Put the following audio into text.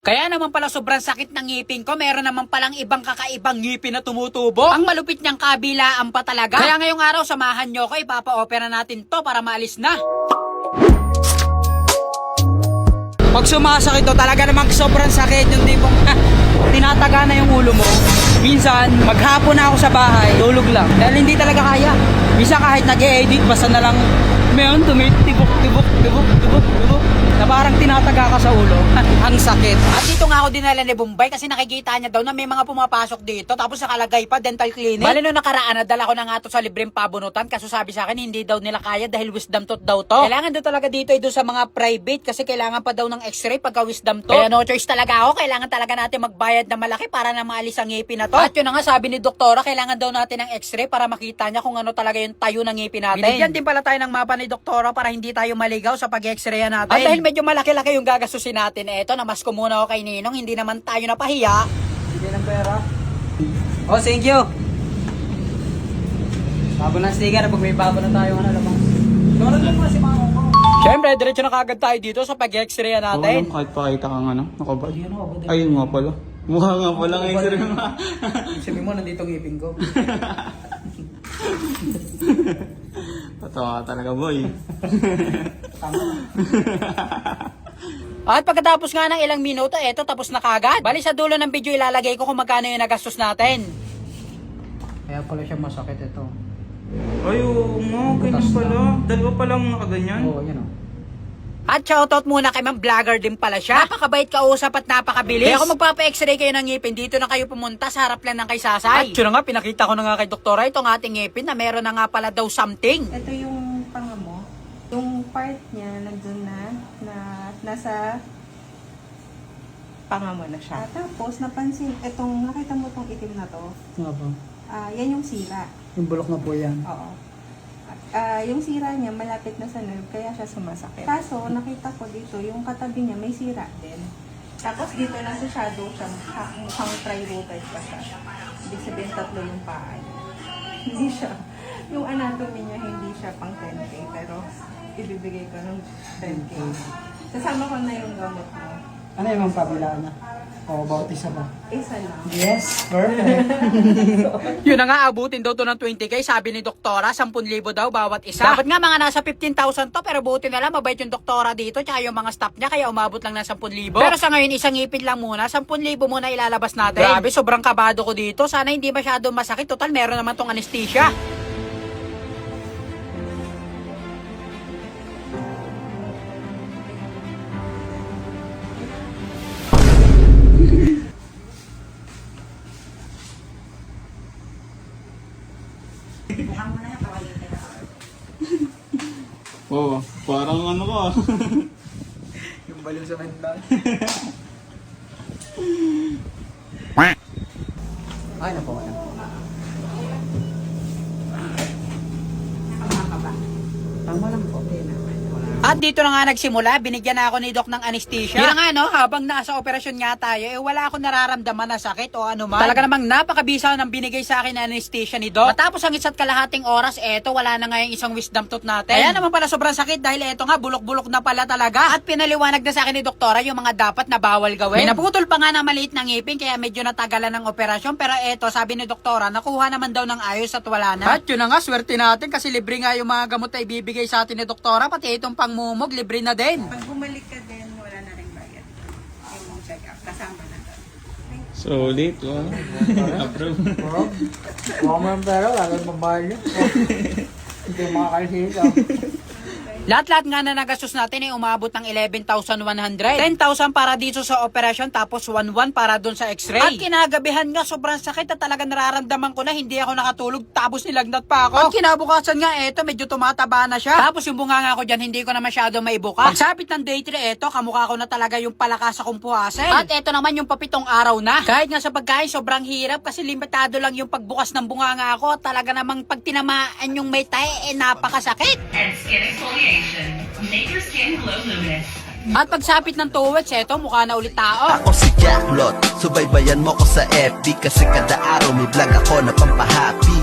Kaya naman pala sobrang sakit ng ngipin ko, meron naman palang ibang kakaibang ngipin na tumutubo. Ang malupit niyang kabilaan pa talaga. Kaya ngayong araw, samahan nyo ko, ipapa-opera natin to para maalis na. Pag sumasakit to, talaga namang sobrang sakit yung tipong tinataga na yung ulo mo. Minsan, maghapon na ako sa bahay, tulog lang. Dahil hindi talaga kaya. Minsan kahit nag-e-edit, basta na lang mayon tumitibok, na parang tinataga ka sa ulo. Ang sakit. At dito nga ako dinala ni Bombay kasi nakikita niya daw na may mga pumapasok dito tapos nakalagay pa dental clinic. Bale nung nakaraan, nadala ko na nga to sa libreng pabunutan kaso sabi sa akin hindi daw nila kaya dahil wisdom tooth daw to. Kailangan daw talaga dito ay doon sa mga private kasi kailangan pa daw ng x-ray pagka wisdom tooth. Kaya no choice talaga ako. Kailangan talaga natin magbayad na malaki para na maalis ang ngipin na to. At yun na nga sabi ni doktora, kailangan daw natin ng x-ray para makita niya kung ano talaga yung tayo ng ngipin natin. Binigyan din pala tayo ng mapa ni doktora para hindi tayo maligaw sa pag-x-ray natin. At dahil medyo malaki-laki yung gagastusin natin, eto, namas ko muna ako kay Ninong, hindi naman tayo napahiya. Sige ng pera. Oh, thank you. Bago ng sticker, pag may bago na tayo, ano labang. Doon lang muna si Mama ko. Siyempre, diretso na kagad tayo dito sa pag-x-ray natin. Kahit pakita kang ano, nakabad. Ayun, Ayun nga pala. Mukha nga pala ng x-ray mo. Sabi mo, nandito ang ngipin ko. Totoo ka talaga, boy. At pagkatapos nga ng ilang minuto, eto, tapos na kagad. Bali sa dulo ng video ilalagay ko kung magkano yung nagastos natin. Kaya pala siya masakit ito. Ay, oo nga, ganyan pala. Dalawa palang nakaganyan. Oo, yan o. At shoutout muna kay Ma'am Vlogger din pala siya. Napakabait kausap at napakabilis. Kaya kung magpapa-x-ray kayo ng ngipin, dito na kayo pumunta sa harap lang ng kay Sasay. At yun na nga, pinakita ko na nga kay doktora itong ating ngipin na meron na nga pala daw something. Ito yung panga mo. Yung part niya nandun na nasa panga mo na siya. Tapos napansin, nakita mo tong itim na to. Nga ba? Yan yung sira. Yung bulok na po yan. Oo. Yung sira niya malapit na sa nerve kaya siya sumasakit. Kaso nakita ko dito yung katabi niya may sira din. Tapos dito nasa shadow siya, mukhang tri-rooted pa siya. Ibig sabihin tatlo yung paa niya. Hindi siya, yung anatomy niya hindi siya pang 10K pero ibibigay ko ng 10K. Kasama ko na yung gamot mo. Ano yung mga pabila na? O, bawat isa ba? Isa lang. Yes, perfect. Yun na nga, abutin daw to ng 20K. Sabi ni doktora, 10,000 daw bawat isa. Dapat nga mga nasa 15,000 to, pero buti na lang, mabait yung doktora dito, tsaka yung mga staff niya, kaya umabot lang ng 10,000. Pero sa ngayon, isang ngipin lang muna, 10,000 muna ilalabas natin. Grabe, sobrang kabado ko dito. Sana hindi masyado masakit. Total, meron naman tong anesthesia. Oo, parang ano ka. Yung baliw sa mental. Ay, napo. Tama lang po. At dito na nga nagsimula, binigyan na ako ni Doc ng anesthesia. Yun na nga no, habang nasa operasyon nga tayo, wala akong nararamdaman na sakit o ano man. Talaga namang napakabisa ng binigay sa akin na anesthesia ni Doc. Matapos ang isa't kalahating oras, eto wala na nga yung isang wisdom tooth natin. Kaya naman pala sobrang sakit dahil eto nga bulok-bulok na pala talaga. At pinaliwanag na sa akin ni doktora yung mga dapat na bawal gawin. May naputol pa nga ng maliit na ngipin kaya medyo natagalan ng operasyon. Pero eto, sabi ni doktora, nakuha naman daw ng ayos at wala na. At yun na nga, swerte natin kasi libre nga yung mga gamot na ibibigay sa atin ni doktora. Pati itong pangmumog, libre na din. Pag bumalik ka din, wala na rin bayad. Yung check-up, kasama na doon. Solid, oh. Approve. Huwag mo ng pera, lalo mabayad yun. Hindi yung mga kalisita. Lahat-lahat nga na nagastos natin ay umabot ng 11,100. 10,000 para dito sa operasyon tapos 1,100 para doon sa x-ray. At kinagabihan nga sobrang sakit at talaga nararamdaman ko na hindi ako nakatulog tapos nilagnat pa ako. At kinabukasan nga eto medyo tumataba na siya. Tapos yung bunganga ko dyan hindi ko na masyado maibuka. Pagsapit ng day 3 eto kamukha ko na talaga yung palakas sa kumpuhasen. At eto naman yung papitong araw na. Kahit nga sa pagkain sobrang hirap kasi limitado lang yung pagbukas ng bunganga ko. Talaga namang pag tinamaan yung may tae napakasakit. And skin exfoliation. Make your skin glow luminous. At pagsapit ng 2 weeks, eto mukha na ulit tao. Ako si Jacklot, subaybayan mo ko sa FB kasi kada araw may vlog ako na pampahappy.